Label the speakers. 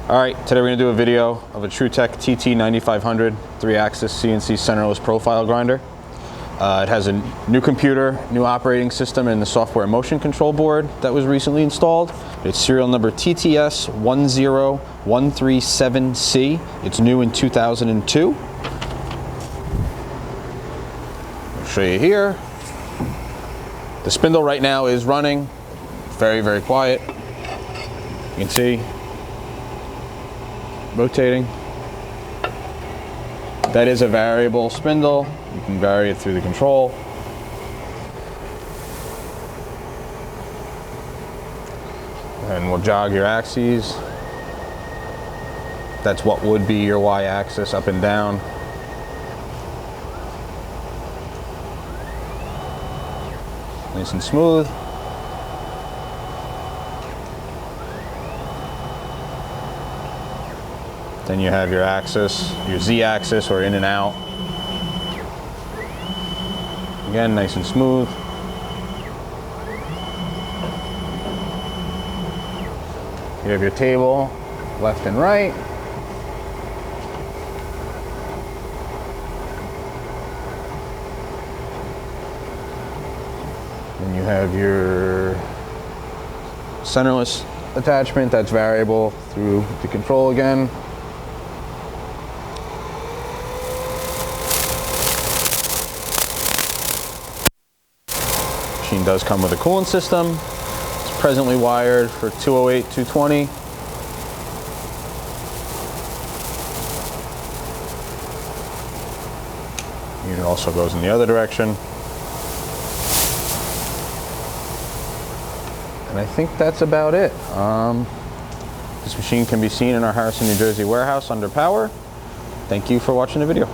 Speaker 1: All right, today we're gonna do a video of a TruTech TT9500 3-axis CNC Centerless profile grinder. It has a new computer, new operating system, and the software motion control board that was recently installed. It's serial number TTS10137C. It's new in 2002. I'll show you here. The spindle right now is running, very, very quiet. You can see rotating. That is a variable spindle. You can vary it through the control. And we'll jog your axes. That's what would be your Y-axis, up and down. Nice and smooth. Then you have your axis, your Z-axis, or in and out. Again, nice and smooth. You have your table, left and right. Then you have your centerless attachment that's variable through the control again. Machine does come with a coolant system. It's presently wired for 208, 220. Unit also goes in the other direction. And I think that's about it. This machine can be seen in our Harrison, New Jersey warehouse under power. Thank you for watching the video.